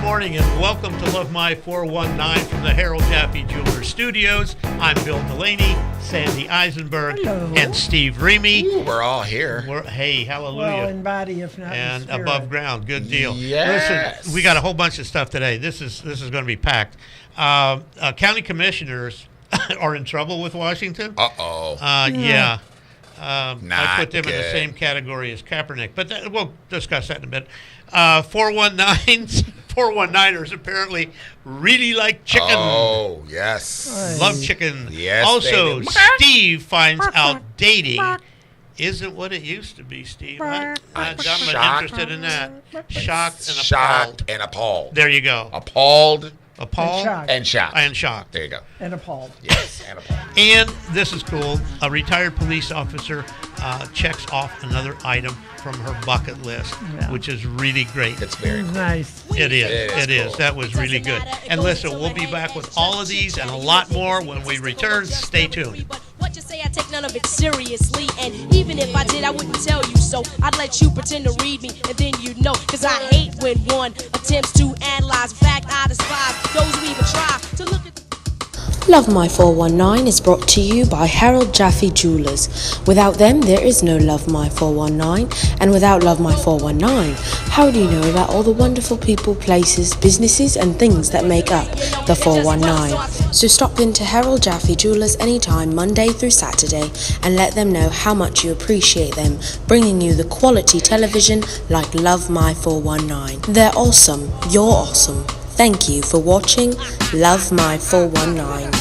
morning and welcome to Love My 419 from the Harold Jaffe Jewelers Studios. I'm Bill Delaney, Sandy Eisenberg, and Steve Remy. Ooh, we're all here. Hey, hallelujah. Well, in body, if not and in spirit. Above ground. Good deal. Yes. Listen, we got a whole bunch of stuff today. This is going to be packed. County commissioners are in trouble with Washington. Uh-oh. Yeah. I put them in the good. same category as Kaepernick, but we'll discuss that in a bit. 419ers apparently really like chicken. Oh, yes. Love chicken. Yes, Also, baby. Steve finds out dating isn't what it used to be, Steve. I'm shocked. interested in that. Shocked and appalled. Shocked and appalled. There you go. Appalled Appalled and shocked. and shocked. There you go. And appalled. Yes, and appalled. And this is cool. A retired police officer checks off another item from her bucket list, which is really great. It's very cool. Nice. It is. It is cool. That was really good. And listen, we'll be back with all of these and a lot more when we return. Stay tuned. What you say, I take none of it seriously. And even if I did, I wouldn't tell you so. I'd let you pretend to read me, and then you'd know. Cause I hate when one attempts to analyze. In fact, I despise those who even try to look at the Love My 419 is brought to you by Harold Jaffe Jewelers. Without them, there is no Love My 419. And without Love My 419, how do you know about all the wonderful people, places, businesses, and things that make up the 419? So stop into Harold Jaffe Jewelers anytime, Monday through Saturday, and let them know how much you appreciate them, bringing you the quality television like Love My 419. They're awesome. You're awesome. Thank you for watching Love My 419.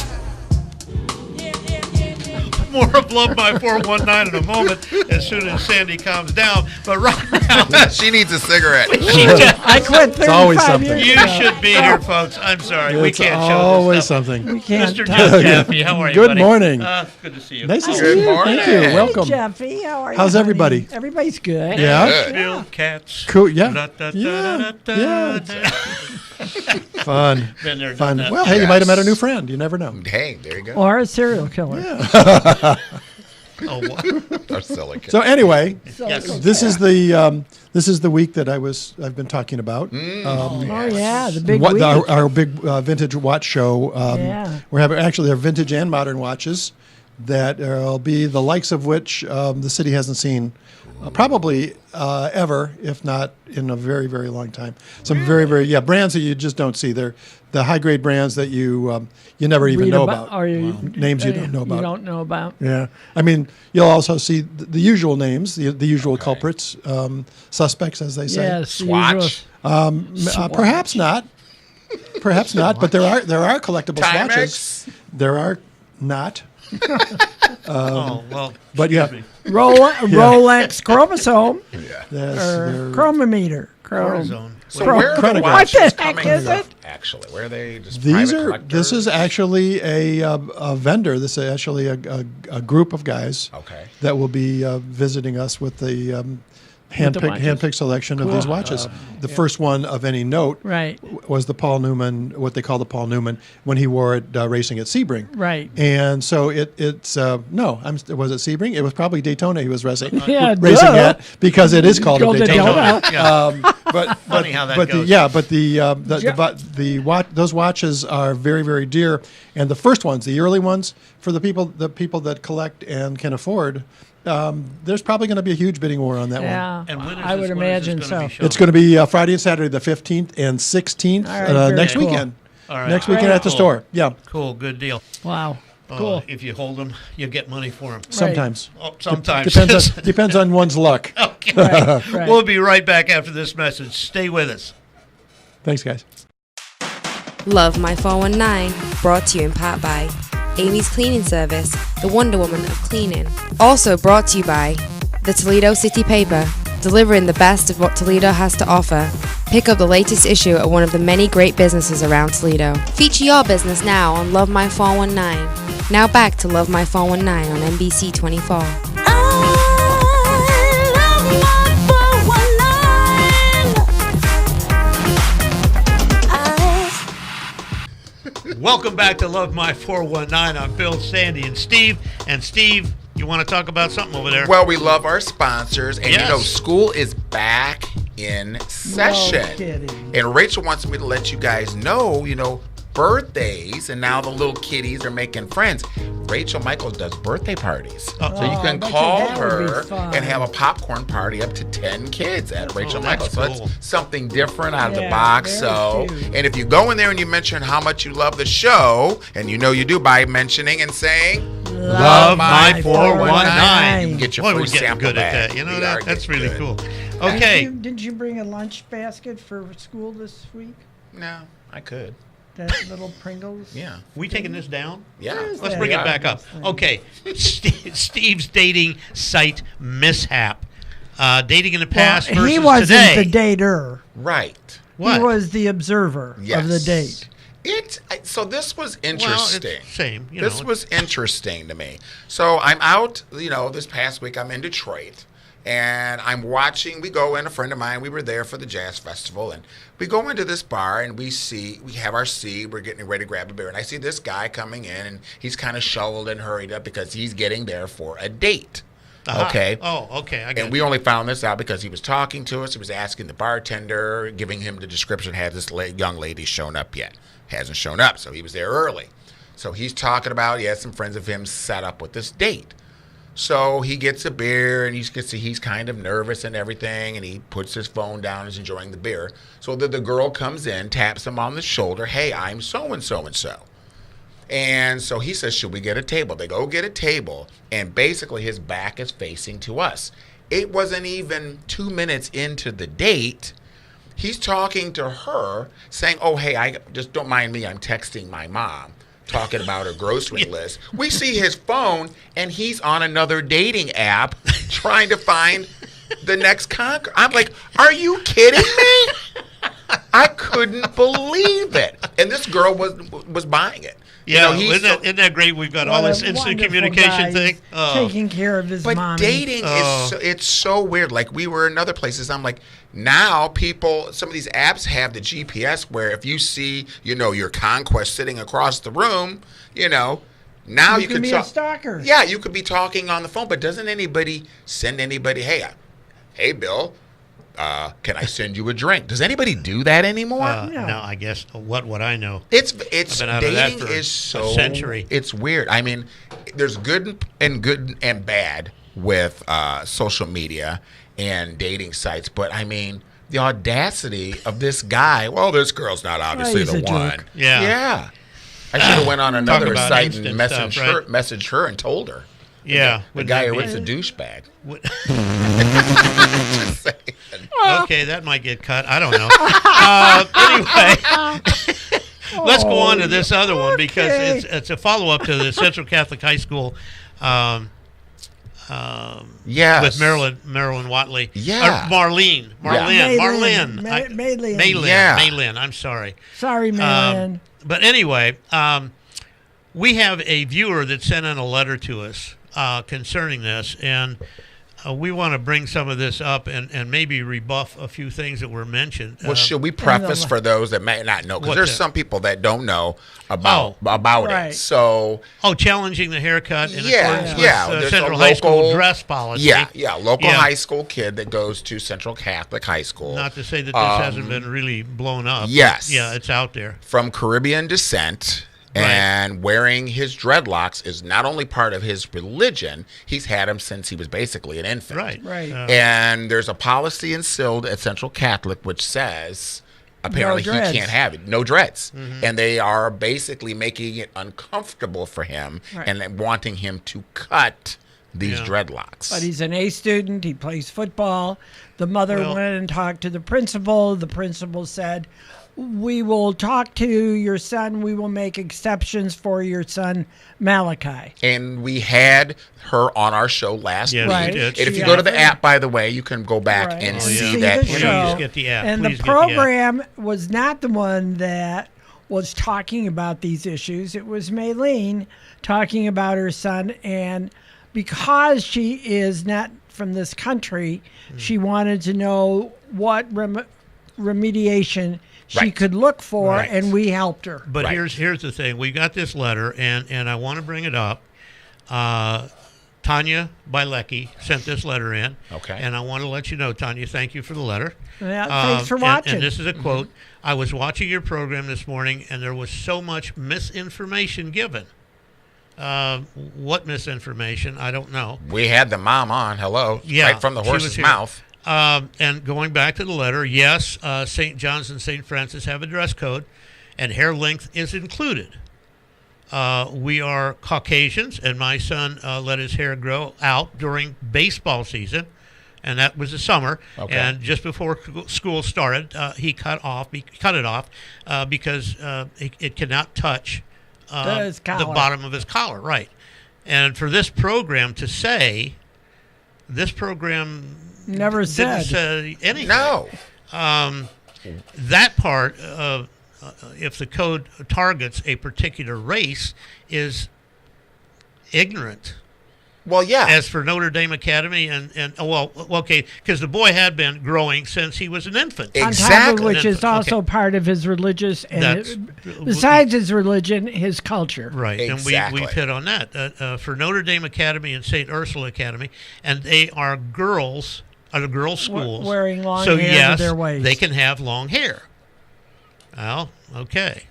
More of Love My 419 in a moment as soon as Sandy calms down. But right now, She needs a cigarette. I quit 35 always something. years you ago. should be here, folks. I'm sorry. We It's can't show always this stuff. something. We can't Mr. talk. Jeff Jaffe, how are you, Good buddy? morning. Good to see you. Nice to Good see you. morning. Thank you. Hey, Welcome. Hey, Jeffy, how are you? How's honey? everybody? Everybody's good. Yeah? Good. Bill, cats. Cool. Yeah. Da-da-da-da-da-da. Fun. Been there, done Fun. that. Well, hey, you might have met a new friend. You never know. Hey, there you go. Or a serial killer. Oh, what? Or silly kid. So anyway, So, Yes. this is the week that I've been talking about. oh, yeah, the big What, week. our big vintage watch show. Yeah. We're having actually our vintage and modern watches that will be the likes of which the city hasn't seen probably ever, if not in a very, very long time. Some very, very brands that you just don't see. They're the high grade brands that you never even Read know about. Or you, Names you don't know about. You don't know about. Yeah, I mean, you'll also see the usual names, the usual culprits, suspects, as they say. Yes. the Swatch. usual- Perhaps not. Perhaps not. But there are collectible Timex. swatches. There are not. Oh, well. But yeah, excuse me. Rolex chromosome there's- or there- chromometer. Cortisone. So where are the Chronograph. watches What the heck coming is from, it? actually? Where are they just These private are. collectors? This is actually a vendor. This is actually a group of guys Okay. that will be visiting us with the watches. handpicked selection of these watches. The first one of any note Right. was the Paul Newman, what they call the Paul Newman, when he wore it racing at Sebring. Right. And so was it Sebring? It was probably Daytona he was racing Yeah, racing duh. at, because it is called Called a Daytona. Daytona. But Funny how that but goes. the watch, those watches are very, very dear, and the first ones, the early ones, for the people that collect and can afford. There's probably going to be a huge bidding war on that one. Yeah. And when is I this- would when is this imagine gonna so. be shown? It's going to be Friday and Saturday, the 15th and 16th, All right, very next cool. weekend. All right. Next weekend Great. at the store. Yeah, Cool, good deal. Wow. Cool. If you hold them, you get money for them. sometimes. Oh, sometimes. Depends on one's luck. Okay. Right. We'll be right back after this message. Stay with us. Thanks, guys. Love My 419, brought to you in part by Amy's Cleaning Service, the Wonder Woman of cleaning. Also brought to you by the Toledo City Paper, delivering the best of what Toledo has to offer. Pick up the latest issue at one of the many great businesses around Toledo. Feature your business now on Love My 419. Now back to Love My 419 on NBC 24. Welcome back to Love My 419. I'm Bill, Sandy, and Steve. And Steve, you want to talk about something over there? Well, we love our sponsors, and Yes. school is back in session. kidding. And Rachel wants me to let you guys know, birthdays, and now the little kiddies are making friends. Rachel Michaels does birthday parties. So you can bet you call that would be her fun. and have a popcorn party up to 10 kids at Rachel Michaels. that's So cool. it's something different out of the Yeah, box. very So, cute. and if you go in there and you mention how much you love the show, and you do by mentioning and saying, Love my 419. you can get your Boy, free we're getting sample good at bag. that. You know, We are that's getting really good. cool. Okay. Didn't you bring a lunch basket for school this week? No, I could. That little Pringles? Yeah. We taking this down? Yeah. Where's Let's that? bring it back up. Okay. Steve's dating site mishap. Dating in the past Well, he versus wasn't today. the dater. Right. What? He was the observer Yes. of the date. So this was Well, interesting. it's same. This was interesting to me. So I'm out, this past week I'm in Detroit, and I'm watching. We go in, a friend of mine, we were there for the jazz festival, and we go into this bar and we have our seat, we're getting ready to grab a beer, and I see this guy coming in, and he's kind of shoveled and hurried up because he's getting there for a date. Uh-huh. Okay. Oh, okay. I got And we only found this out because he was talking to us. He was asking the bartender, giving him the description, had this young lady shown up yet? Hasn't shown up, so he was there early. So he's talking about, some friends of him set up with this date. So he gets a beer, and you can see he's kind of nervous and everything, and he puts his phone down, he's enjoying the beer. So the girl comes in, taps him on the shoulder, hey, I'm so-and-so and so. And so he says, should we get a table? They go get a table, and basically his back is facing to us. It wasn't even 2 minutes into the date. He's talking to her, saying, oh, hey, I just don't mind me. I'm texting my mom, talking about her grocery list. We see his phone, and he's on another dating app trying to find the next conqueror. I'm like, are you kidding me? I couldn't believe it. And this girl was buying it. Yeah, he's isn't that great? We've got all What this a instant wonderful communication guy thing. Oh. Taking care of his But mommy. dating it's so weird. Like, we were in other places. I'm like, now some of these apps have the GPS where if you see, your conquest sitting across the room, now you can be a stalker. Yeah, you could be talking on the phone, but doesn't anybody send anybody, hey, Bill, can I send you a drink? Does anybody do that anymore? No, I guess. What would I know? It's been out of that dating for is so a century. It's weird. I mean, there's good and bad with social media and dating sites, but I mean, the audacity of this guy. Well, this girl's not obviously he's the a one. jerk. Yeah. I should have went on another about site instant and stuff, messaged her and told her. Yeah. The wouldn't guy that who be- was a douchebag. Just saying. Okay, that might get cut. I don't know. Anyway, let's go on to this other one because Okay. it's a follow-up to the Central Catholic High School Yes. with Marilyn Watley. Yeah. Or Marlene. Maylin. Yeah. Maylin. I'm sorry. Sorry, man. But anyway, we have a viewer that sent in a letter to us concerning this, and we want to bring some of this up and maybe rebuff a few things that were mentioned. Well, should we preface for those that may not know? Because What's there's that? some people that don't know about Right. it. So, challenging the haircut in Yeah, accordance yeah, with there's Central a High School local- dress policy. local Yeah. high school kid that goes to Central Catholic High School. Not to say that this hasn't been really blown up. yes. Yeah, it's out there. From Caribbean descent. Right. And wearing his dreadlocks is not only part of his religion, he's had them since he was basically an infant. Right. And there's a policy instilled at Central Catholic which says apparently No he dreads. can't have it. No dreads. Mm-hmm. And they are basically making it uncomfortable for him Right. and then wanting him to cut these Yeah. dreadlocks. But he's an A student. He plays football. The mother Well- went and talked to the principal. The principal said, we will talk to your son. We will make exceptions for your son, Malachi. And we had her on our show last Yes, week. Right. we did. And if you Yeah. go to the app, by the way, you can go back Right. and Oh, see yeah. that the Please show. get the app. And Please the get the app. program was not the one that was talking about these issues. It was Maylene talking about her son. And because she is not from this country, she wanted to know what remediation she Right. could look for, Right. and we helped her. But Right. here's the thing. We got this letter, and I want to bring it up. Tanya Bilecki sent this letter in. Okay. And I want to let you know, Tanya, thank you for the letter. Yeah, thanks for watching. And this is a quote. I was watching your program this morning, and there was so much misinformation given. What misinformation? I don't know. We had the mom on. Hello. Yeah, Right from the she was horse's here. mouth. And going back to the letter, yes, St. John's and St. Francis have a dress code, and hair length is included. We are Caucasians, and my son let his hair grow out during baseball season, and that was the summer. Okay. And just before school started, he cut it off because it cannot touch His the collar. bottom of his collar, right? And for this program to say, this program Never didn't said. say anything. No. That part of if the code targets a particular race is ignorant. Well, yeah. As for Notre Dame Academy okay, because the boy had been growing since he was an infant. On top of Exactly. which is also part of his religious and besides his religion, his culture. Right, Exactly. and we've hit on that. For Notre Dame Academy and St. Ursula Academy, and they are girls, girls' schools. Wearing long so hair to yes, their waist. they can have long hair. Well, okay.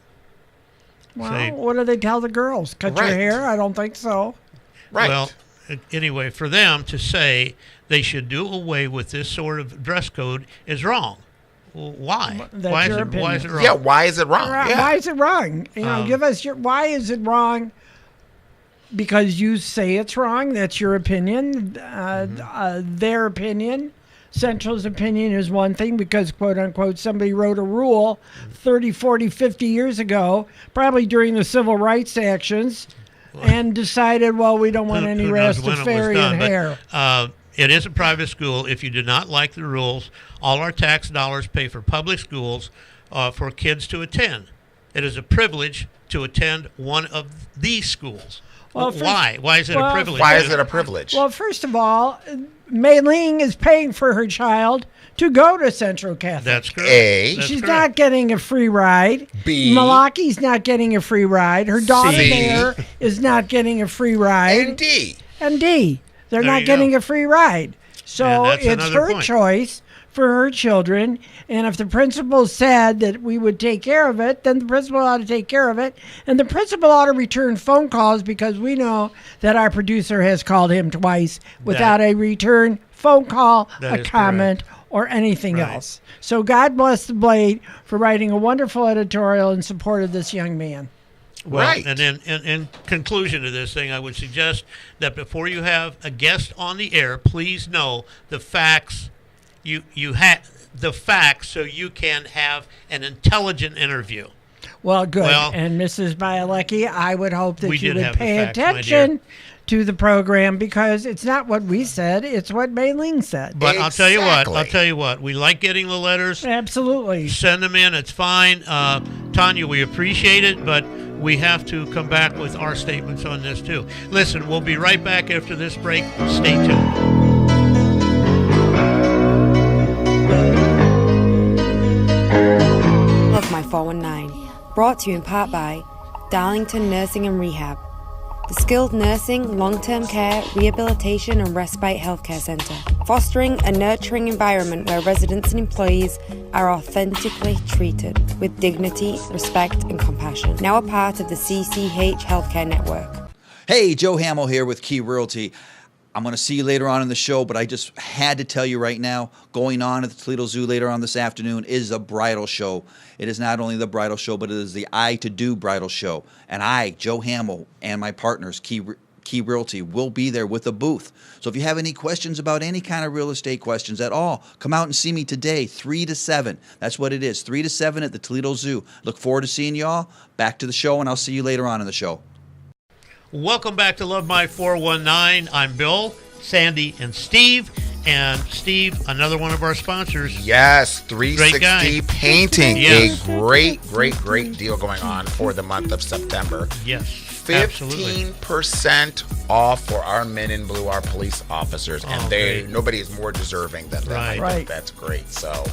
Well, Say- what do they tell the girls? Cut your Right. hair? I don't think so. Right. Well, anyway, for them to say they should do away with this sort of dress code is wrong. Well, why? That's Why your is it opinion. wrong? yeah, why is it wrong? Yeah. Why is it wrong? Give us your. Why is it wrong? Because you say it's wrong. That's your opinion. Their opinion. Central's opinion is one thing because, quote unquote, somebody wrote a rule 30, 40, 50 years ago, probably during the civil rights actions, and decided, well, we don't want any Who knows when it was Rastafarian done, but, hair. it is a private school. If you do not like the rules, all our tax dollars pay for public schools for kids to attend. It is a privilege to attend one of these schools. Well, why? Why is it a privilege? Why is it a privilege? Well, first of all, Mei Ling is paying for her child to go to Central Catholic. That's correct. A. That's She's correct. not getting a free ride. B. Malaki's not getting a free ride. Her daughter C. there is not getting a free ride. And D. And D. They're There not you getting go. a free ride. So And that's it's another her point. choice for her children. And if the principal said that we would take care of it, then the principal ought to take care of it. And the principal ought to return phone calls because we know that our producer has called him twice without a return phone call, That a is comment, or anything Right. else. So God bless the Blade for writing a wonderful editorial in support of this young man. Well, Right. and then in conclusion to this thing, I would suggest that before you have a guest on the air, please know the facts. You have the facts so you can have an intelligent interview. Well, good. Well, and Mrs. Bialecki, I would hope that we you did would have the pay facts, my dear. attention to the program because it's not what we said, it's what Mei Ling said. But I'll tell you Exactly. what. We like getting the letters. Absolutely. Send them in. It's fine. Tanya, we appreciate it, but we have to come back with our statements on this too. Listen, we'll be right back after this break. Stay tuned. Love My 419, brought to you in part by Darlington Nursing and Rehab, the skilled nursing, long-term care, rehabilitation and respite healthcare centre, fostering a nurturing environment where residents and employees are authentically treated with dignity, respect and compassion. Now a part of the CCH Healthcare Network. Hey, Joe Hamill here with Key Realty. I'm going to see you later on in the show, but I just had to tell you right now, going on at the Toledo Zoo later on this afternoon is a bridal show. It is not only the bridal show, but it is the I to Do bridal show. And I, Joe Hamill, and my partners, Key Realty, will be there with a booth. So if you have any questions about any kind of real estate questions at all, come out and see me today, 3 to 7. That's what it is, 3 to 7 at the Toledo Zoo. Look forward to seeing y'all. Back to the show, and I'll see you later on in the show. Welcome back to Love My 419. I'm Bill, Sandy, and Steve. And Steve, another one of our sponsors. Yes, Great 360 guy. Painting. Yes. A great deal going on for the month of September. Yes. Absolutely. 15% off for our men in blue, our police officers, and great. nobody is more deserving than them. Right. I think that's great. So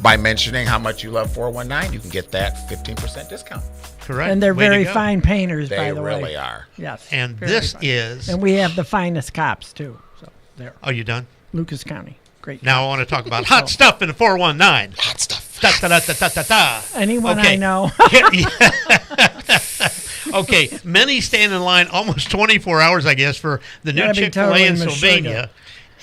by mentioning how much you love 419, you can get that 15% discount. Correct. And they're Way to very go. fine painters, They by the way. really are. Yes. And very this fine. is. And we have the finest cops, too. So there. Are you done? Lucas County. Great. Now I want to talk about hot stuff in the 419. Hot stuff. Da, da, da, da, da, da, da. Anyone Okay. I know. Okay, many stand in line almost 24 hours, I guess, for the new Gotta be Chick-fil-A totally in Meshuggah. Sylvania,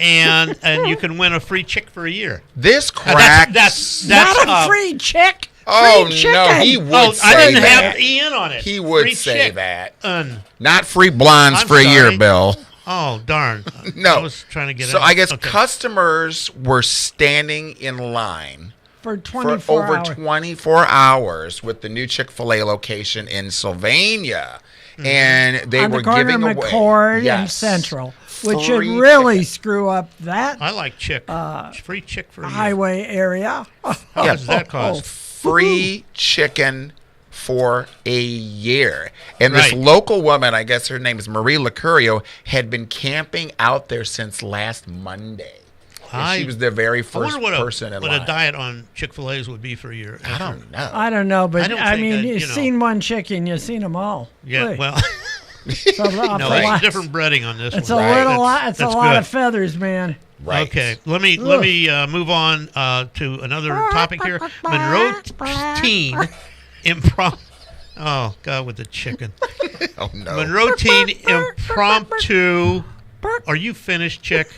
and you can win a free chick for a year. This Now, cracks. that's Not a free chick. Oh, free chicken. no, he would Oh, say I didn't that. have Ian on it. He would Free say chick. that. Un- Not free blondes I'm for a year, sorry. Bill. Oh, darn. No. I was trying to get So in. I guess Okay. customers were standing in line For for 24 over hours. 24 hours with the new Chick-fil-A location in Sylvania. Mm-hmm. And they on were the corner giving of away McCord and yes, Central, which should free really chicken. screw up that I like chick. Free chick for a year. highway area. How Yeah. does that cost? free chicken for a year. And this Right. local woman, I guess her name is Marie Licurio, had been camping out there since last Monday. And she was the very I first wonder what person in line. a diet on Chick-fil-A's would be for a year. I don't know. I don't know, but I don't I think mean, that, you've you know. seen one chicken, you've seen them all. Yeah, Really. well, It's a lot. no, a it's lot. different breading on this It's one. a Right. little lot. It's a That's lot good. of feathers, man. Right. Okay, let me move on to another topic here. Monroe teen impromptu. Oh God, with the chicken. Oh, no. Monroe teen impromptu. Are you finished, chick?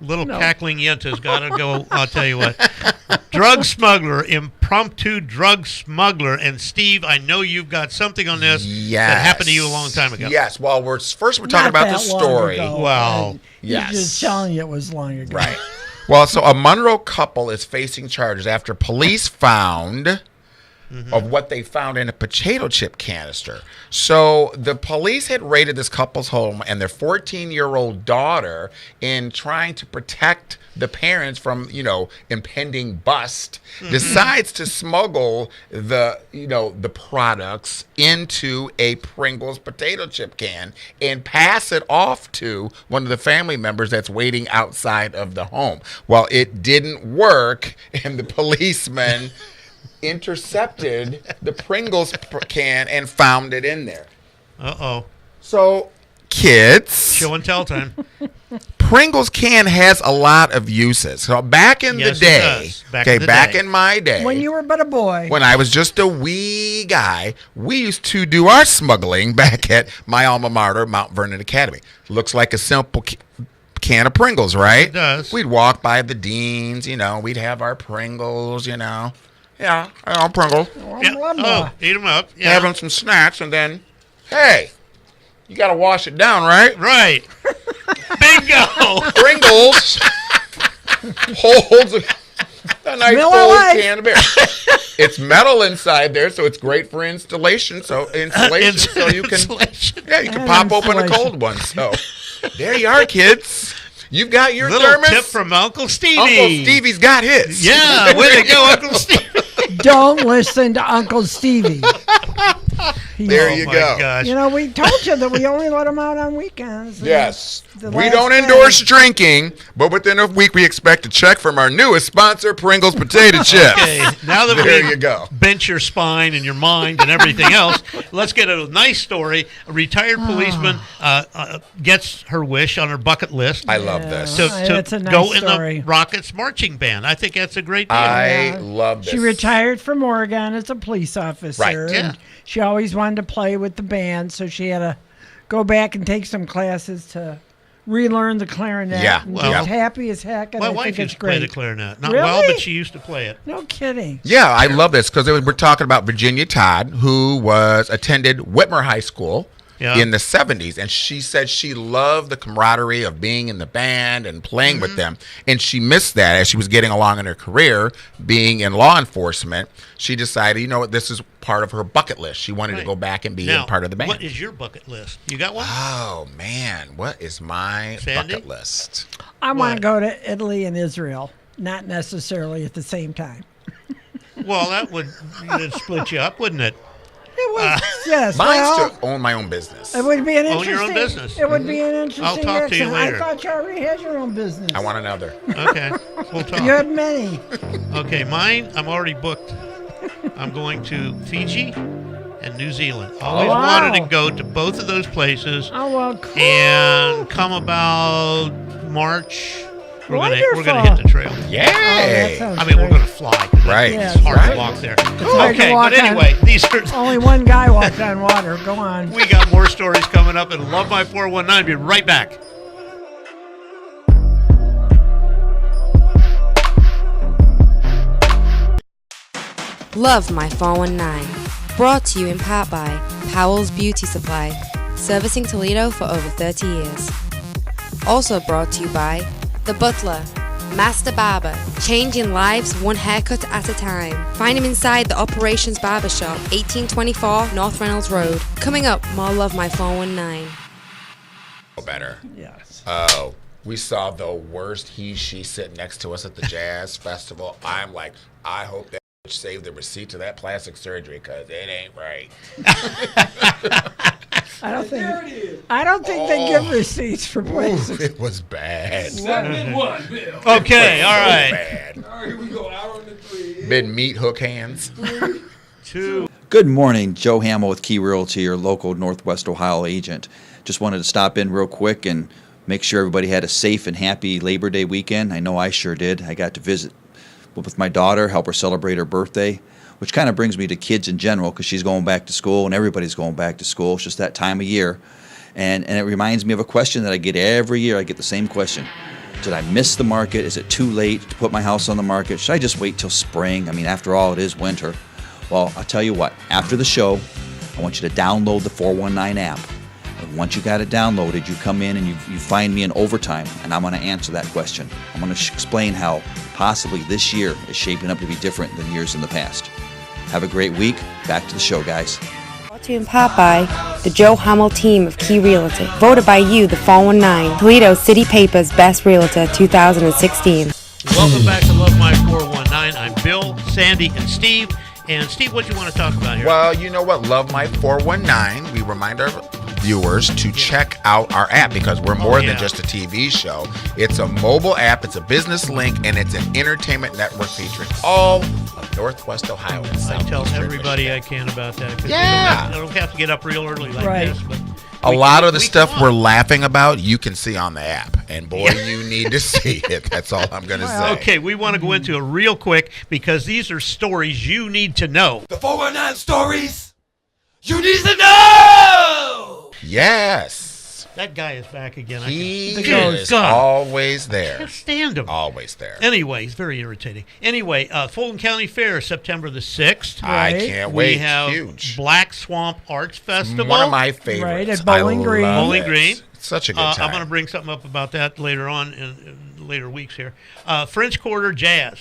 Little cackling yenta's got to go. I'll tell you what. Drug smuggler, impromptu drug smuggler, and Steve, I know you've got something on this that happened to you a long time ago. Yes. Well, we're talking Not about the that long story. ago. Well, He's yes. just telling you it was long ago. Right. Well, so a Monroe couple is facing charges after police found of what they found in a potato chip canister. So the police had raided this couple's home and their 14-year-old daughter in trying to protect the parents from, impending bust, decides to smuggle the products into a Pringles potato chip can and pass it off to one of the family members that's waiting outside of the home. Well, it didn't work, and the policeman intercepted the Pringles can and found it in there. Uh-oh. So, kids, Show and tell time. Pringles can has a lot of uses. So back in Yes, the it day, does. Back in the day. in my day, When you were but a boy. when I was just a wee guy, we used to do our smuggling back at my alma mater, Mount Vernon Academy. Looks like a simple can of Pringles, right? It does. We'd walk by the deans, we'd have our Pringles, Yeah, Pringles. Yeah. Oh, eat them up. Yeah. Having some snacks, and then, hey, you got to wash it down, right? Right. Bingo. Pringles holds a nice Miller full Lite. can of beer. It's metal inside there, so it's great for installation. So you can, Insulation. yeah, you can And pop open a insulation. cold one. So there you are, kids. You've got your Little thermos. tip from Uncle Stevie. Uncle Stevie's got his. Yeah, way to go, Uncle Stevie. Don't listen to Uncle Stevie. There Oh you my go. gosh. You know, we told you that we only let them out on weekends. and Yes. the We last don't day- endorse drinking, but within a week we expect a check from our newest sponsor, Pringles Potato Chips. Okay, now that There we you go. bent your spine and your mind and everything else, let's get a nice story. A retired policeman gets her wish on her bucket list I love this. to That's a nice go in story. the Rockets marching band. I think that's a great deal. I love this. She retired from Oregon as a police officer. Right. And Yeah. she always wanted to play with the band, so she had to go back and take some classes to relearn the clarinet. Yeah, And well- she's happy as heck, and My I wife think used it's to play great. the clarinet. Not well, Really? but she used to play it. No kidding. Yeah, I love this because we're talking about Virginia Todd, who attended Whitmer High School Yeah. in the 70s, and she said she loved the camaraderie of being in the band and playing with them, and she missed that as she was getting along in her career, being in law enforcement. She decided, you know what, this is part of her bucket list. She wanted to Right. go back and be Now, in part of the band. what is your bucket list? You got one? Oh, man, what is my Sandy? bucket list? I want What? to go to Italy and Israel, not necessarily at the same time. Well, that would it'd split you up, wouldn't it? It was, yes. Mine's Well, to own my own business. it would be an Own interesting. your own business. It would be an interesting. I'll talk to you accent. later. I thought you already had your own business. I want another. Okay, we'll talk. You had many. Okay, mine, I'm already booked. I'm going to Fiji and New Zealand. Always wow. wanted to go to both of those places. Oh well, cool. And come about March, we're gonna Wonderful. hit the trail. Yay! that sounds I mean, we're great. gonna fly. 'Cause Right. It's hard Right. to walk there. hard to Okay, walk but on- anyway, these are. Only one guy walked on water. Go on. We got more stories coming up and Love My 419. Be right back. Love My 419. Brought to you in part by Powell's Beauty Supply, servicing Toledo for over 30 years. Also brought to you by The Butler, Master Barber, changing lives one haircut at a time. Find him inside the Operations Barber Shop, 1824 North Reynolds Road. Coming up, more Love My 419. Better. Yes. Oh, we saw the worst he/she sitting next to us at the Jazz Festival. I'm like, I hope that saved the receipt to that plastic surgery because it ain't right. I don't think they give receipts for places. It was bad. 7-1, Bill. Okay, all right. Bad. All right, here we go. Out on the 3. Been meat hook hands. 2. Good morning, Joe Hamill with Key Realty, your local Northwest Ohio agent. Just wanted to stop in real quick and make sure everybody had a safe and happy Labor Day weekend. I know I sure did. I got to visit with my daughter, help her celebrate her birthday, which kind of brings me to kids in general because she's going back to school and everybody's going back to school. It's just that time of year. And it reminds me of a question that I get every year. I get the same question. Did I miss the market? Is it too late to put my house on the market? Should I just wait till spring? I mean, after all, it is winter. Well, I'll tell you what. After the show, I want you to download the 419 app. And once you got it downloaded, you come in and you find me in overtime, and I'm going to answer that question. I'm going to explain how possibly this year is shaping up to be different than years in the past. Have a great week. Back to the show, guys. Brought to you in part by the Joe Hamill team of Key Realty. Voted by you, the 419. Toledo City Paper's Best Realtor 2016. Welcome back to Love My 419. I'm Bill, Sandy, and Steve. And Steve, what do you want to talk about here? Well, you know what? Love My 419. We remind our viewers to check out our app because we're more than just a TV show. It's a mobile app, it's a business link, and it's an entertainment network featuring all of Northwest Ohio and I Southeastern tell everybody Michigan. I can about that. 'Cause Yeah. I don't have to get up real early like Right. this. But A lot of the we stuff can. we're laughing about, you can see on the app. And boy, you need to see it. That's all I'm going to say. Okay, we want to go into it real quick because these are stories you need to know. The 419 stories you need to know. Yes. That guy is back again. He Good is God. always I there. can't stand him. Always there. Anyway, he's very irritating. Anyway, Fulton County Fair, September the 6th. I Right. can't We wait. have Huge. Black Swamp Arts Festival. One of my favorites. Right, at Bowling I Green. love Bowling it. Green. It's such a good I'm time. going to bring something up about that later on in later weeks here. French Quarter Jazz.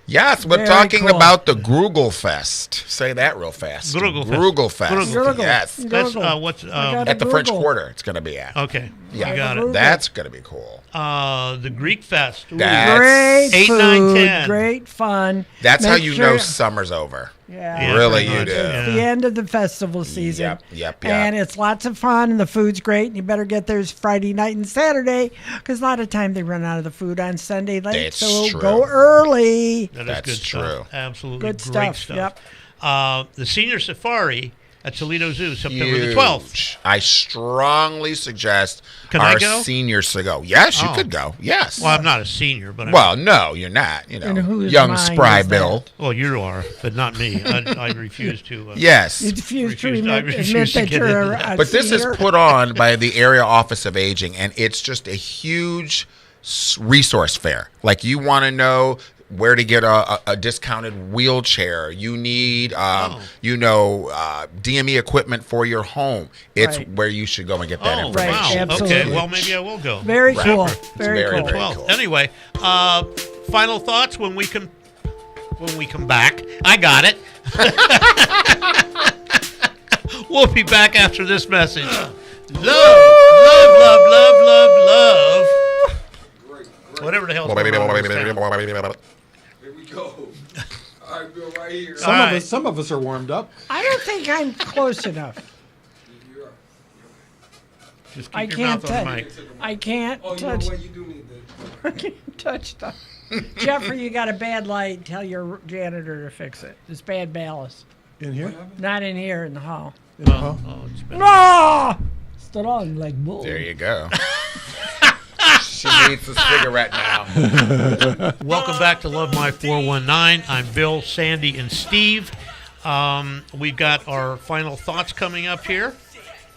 Yes, we're Very talking cool. about the Grugel Fest. Say that real fast. Grugel Fest. Grugel Fest. Grugel. Yes. That's Gurgle. what's I got At the a French Grugel. Quarter, it's going to be at. okay. Yeah. I got Grugel. it. That's going to be cool. The Greek Fest. Ooh. That's- Great 8, food, 9, 10. great fun. That's how Make you sure- know summer's over. Yeah, Really, pretty you much, do. yeah. the end of the festival season. Yep. And it's lots of fun, and the food's great. And you better get there Friday night and Saturday, because a lot of time they run out of the food on Sunday night. That's So true. go early. That is That's good true. stuff. Absolutely Good great stuff, stuff. The Senior Safari at Toledo Zoo, September the Huge. 12th. I strongly suggest Can I our go? seniors to go. Yes, you Oh. could go. Yes. Well, I'm not a senior, but Well, no, you're not. You And know, whose young mind spry is that? Bill. well, you are, but not me. I refuse to. Yes. You refuse to Refuse- I admit refuse to that get you're into a that. But this is senior. put on by the Area Office of Aging, and it's just a huge resource fair. Like, you want to know where to get a discounted wheelchair. You need, DME equipment for your home. It's Right. where you should go and get that Oh, information. wow. Absolutely. Okay, well, maybe I will go. Very Right. cool. It's Very very, cool. very 12th. cool. Anyway, final thoughts when we come back. I got it. We'll be back after this message. Love. Whatever the hell's going on in this town. Here we go. All right, Bill, right here. Some of us are warmed up. I don't think I'm close enough. Just I keep your can't mouth on the touch. mic. I can't Oh, you touch. know what? You do need that. I can't touch stuff. Jeffrey, you got a bad light. Tell your janitor to fix it. It's bad ballast. In here? Not in here in the hall. Oh, it's been No! Strong like bull. There you go. She needs a cigarette now. Welcome back to Love My 419. I'm Bill, Sandy, and Steve. We've got our final thoughts coming up here.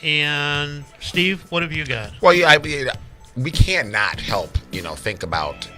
And Steve, what have you got? Well, we cannot help, think about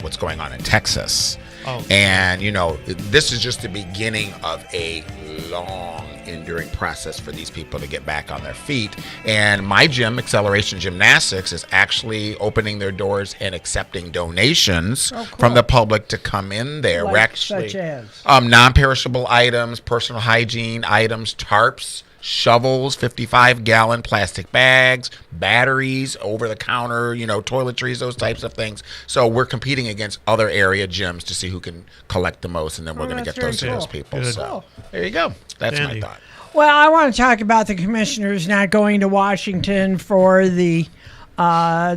what's going on in Texas. Oh. And, this is just the beginning of a long, enduring process for these people to get back on their feet. And my gym, Acceleration Gymnastics, is actually opening their doors and accepting donations from the public to come in there. Like We're actually such as? Non-perishable items, personal hygiene items, tarps, shovels, 55-gallon plastic bags, batteries, over-the-counter, toiletries, those types of things. So we're competing against other area gyms to see who can collect the most, and then we're going to that's get those to very those cool. people. Good. So there you go. That's Sandy. my thought. Well, I want to talk about the commissioners not going to Washington for the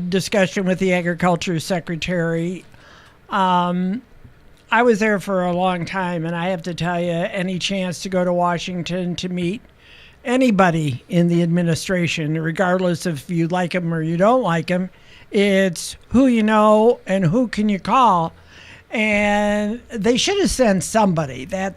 discussion with the agriculture secretary. I was there for a long time, and I have to tell you, any chance to go to Washington to meet anybody in the administration, regardless if you like them or you don't like them, it's who you know and who can you call. And they should have sent somebody. They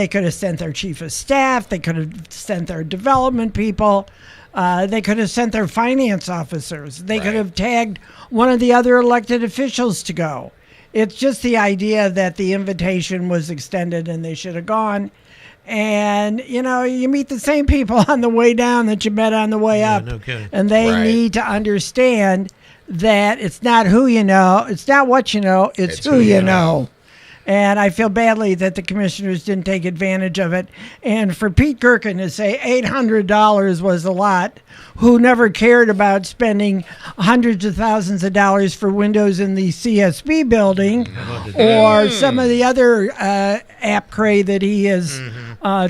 could have sent their chief of staff. They could have sent their development people. They could have sent their finance officers. They could have tagged one of the other elected officials to go. It's just the idea that the invitation was extended and they should have gone. And, you meet the same people on the way down that you met on the way up. No kidding. And they need to understand that it's not who you know, it's not what you know, it's who you know. And I feel badly that the commissioners didn't take advantage of it. And for Pete Gerken to say $800 was a lot, who never cared about spending hundreds of thousands of dollars for windows in the CSB building or some of the other app cray that he has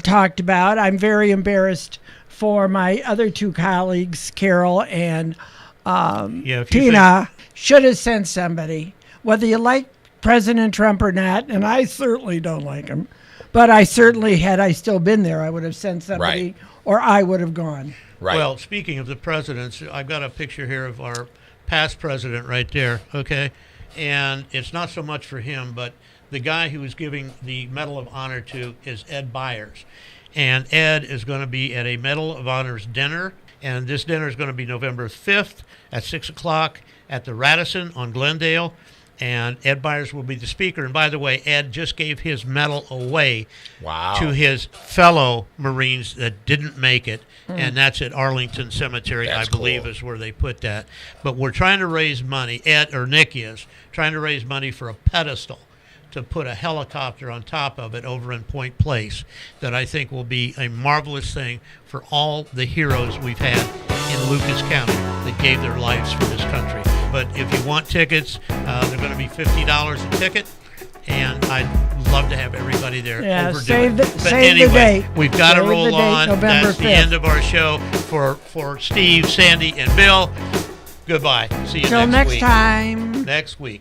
talked about. I'm very embarrassed for my other two colleagues, Carol and Tina. Should have sent somebody, whether you like President Trump or not, and I certainly don't like him, but I certainly, had I still been there, I would have sent somebody or I would have gone. Right. Well, speaking of the presidents, I've got a picture here of our past president right there, okay? And it's not so much for him, but the guy who is giving the Medal of Honor to is Ed Byers. And Ed is going to be at a Medal of Honor's dinner, and this dinner is going to be November 5th at 6 o'clock at the Radisson on Glendale. And Ed Byers will be the speaker. And by the way, Ed just gave his medal away to his fellow Marines that didn't make it. And that's at Arlington Cemetery, I believe, is where they put that. But we're trying to raise money, Nick is trying to raise money for a pedestal to put a helicopter on top of it over in Point Place that I think will be a marvelous thing for all the heroes we've had in Lucas County that gave their lives for this country. But if you want tickets, they're going to be $50 a ticket, and I'd love to have everybody there. Yeah, save the date. We've got to Save roll the date, on. November That's the 5th. end of our show for Steve, Sandy, and Bill. Goodbye. See you Till next week. time. Next week.